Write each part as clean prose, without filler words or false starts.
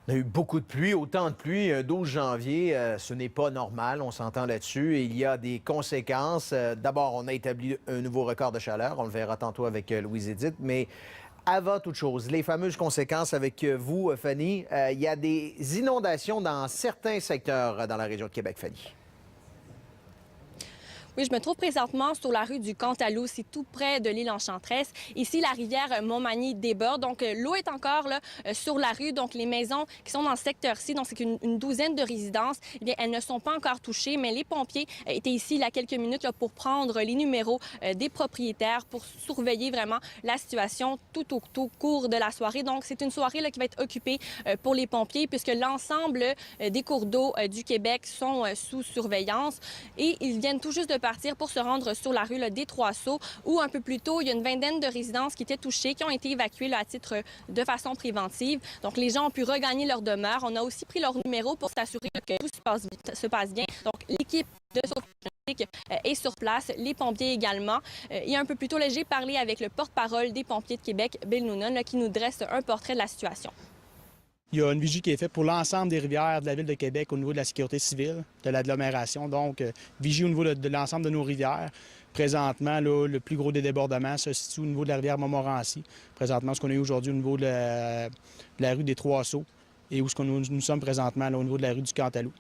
On a eu beaucoup de pluie, autant de pluie, un 12 janvier, ce n'est pas normal, on s'entend là-dessus. Et il y a des conséquences. D'abord, on a établi un nouveau record de chaleur, on le verra tantôt avec Louise-Édith, mais avant toute chose, les fameuses conséquences avec vous, Fanny, il y a des inondations dans certains secteurs dans la région de Québec, Fanny. Oui, je me trouve présentement sur la rue du Cantalou, c'est tout près de l'île Enchanteresse. Ici, la rivière Montmagny déborde, donc l'eau est encore là sur la rue. Donc les maisons qui sont dans ce secteur-ci, donc c'est une douzaine de résidences, eh bien, elles ne sont pas encore touchées, mais les pompiers étaient ici il y a quelques minutes là, pour prendre les numéros des propriétaires, pour surveiller vraiment la situation tout au cours de la soirée. Donc c'est une soirée là, qui va être occupée pour les pompiers, puisque l'ensemble des cours d'eau du Québec sont sous surveillance et ils viennent tout juste de partir pour se rendre sur la rue là, des Trois-Sceaux, où un peu plus tôt, il y a une vingtaine de résidences qui étaient touchées, qui ont été évacuées là, à titre de façon préventive. Donc, les gens ont pu regagner leur demeure. On a aussi pris leur numéro pour s'assurer que tout se passe bien. Donc, l'équipe de sauvetage est sur place, les pompiers également. Et un peu plus tôt, là, j'ai parlé avec le porte-parole des pompiers de Québec, Bill Noonan, là, qui nous dresse un portrait de la situation. Il y a une vigie qui est faite pour l'ensemble des rivières de la Ville de Québec au niveau de la sécurité civile, de l'agglomération. Donc, vigie au niveau de l'ensemble de nos rivières. Présentement, là, le plus gros des débordements se situe au niveau de la rivière Montmorency. Présentement, ce qu'on a eu aujourd'hui au niveau de la rue des Trois-Sceaux et où nous sommes présentement là, au niveau de la rue du Cantalou.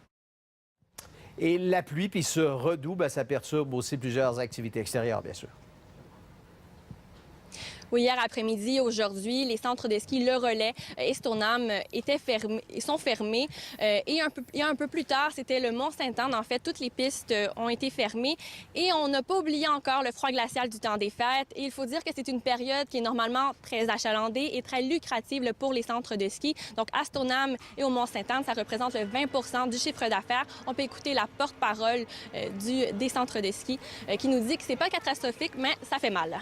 Et la pluie, puis ce redoux, bien, ça perturbe aussi plusieurs activités extérieures, bien sûr. Oui, hier après-midi, aujourd'hui, les centres de ski Le Relais et Stoneham sont fermés. Et un peu plus tard, c'était le Mont-Sainte-Anne. En fait, toutes les pistes ont été fermées. Et on n'a pas oublié encore le froid glacial du temps des fêtes. Et il faut dire que c'est une période qui est normalement très achalandée et très lucrative pour les centres de ski. Donc, à Stoneham et au Mont-Sainte-Anne, ça représente le 20 du chiffre d'affaires. On peut écouter la porte-parole des centres de ski qui nous dit que c'est pas catastrophique, mais ça fait mal.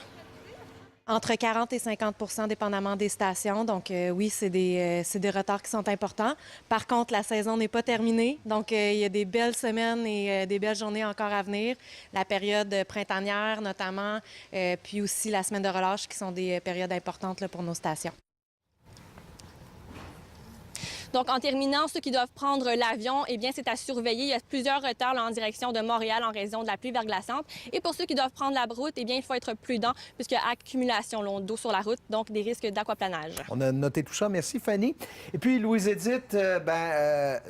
Entre 40 et 50 dépendamment des stations. Donc, oui, c'est des retards qui sont importants. Par contre, la saison n'est pas terminée. Donc, il y a des belles semaines et des belles journées encore à venir. La période printanière, notamment, puis aussi la semaine de relâche, qui sont des périodes importantes là, pour nos stations. Donc, en terminant, ceux qui doivent prendre l'avion, eh bien, c'est à surveiller. Il y a plusieurs retards là, en direction de Montréal en raison de la pluie verglaçante. Et pour ceux qui doivent prendre la route, eh bien, il faut être prudent puisqu'il y a accumulation d'eau sur la route, donc des risques d'aquaplanage. On a noté tout ça. Merci, Fanny. Et puis, Louise-Édith,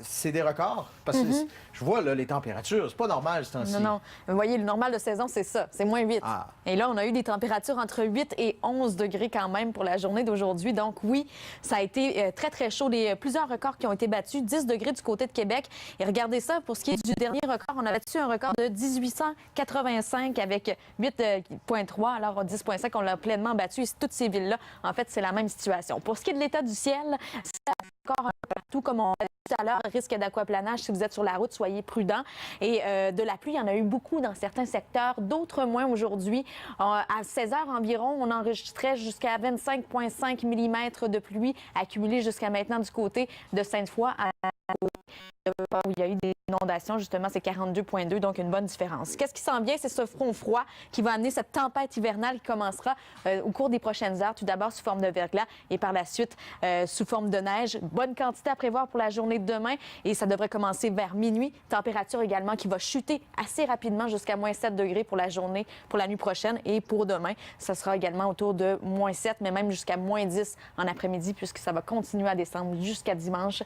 c'est des records. Parce que je vois là, les températures, c'est pas normal ce temps-ci. Non. Vous voyez, le normal de saison, c'est ça. C'est moins 8. Ah. Et là, on a eu des températures entre 8 et 11 degrés quand même pour la journée d'aujourd'hui. Donc oui, ça a été très, très chaud. Plusieurs records qui ont été battus. 10 degrés du côté de Québec. Et regardez ça, pour ce qui est du dernier record, on a battu un record de 1885 avec 8,3. Alors 10,5, on l'a pleinement battu. Et toutes ces villes-là, en fait, c'est la même situation. Pour ce qui est de l'état du ciel, c'est encore un peu partout, comme on a dit tout à l'heure, risque d'aquaplanage. Si vous êtes sur la route, soyez prudents. Et de la pluie, il y en a eu beaucoup dans certains secteurs, d'autres moins aujourd'hui. À 16 heures environ, on enregistrait jusqu'à 25,5 mm de pluie accumulée jusqu'à maintenant du côté de Sainte-Foy où il y a eu des inondations, justement, c'est 42,2, donc une bonne différence. Qu'est-ce qui s'en vient? C'est ce front froid qui va amener cette tempête hivernale qui commencera au cours des prochaines heures, tout d'abord sous forme de verglas et par la suite sous forme de neige. Bonne quantité à prévoir pour la journée de demain et ça devrait commencer vers minuit. Température également qui va chuter assez rapidement jusqu'à moins 7 degrés pour la journée, pour la nuit prochaine et pour demain. Ça sera également autour de moins 7, mais même jusqu'à moins 10 en après-midi puisque ça va continuer à descendre jusqu'à dimanche.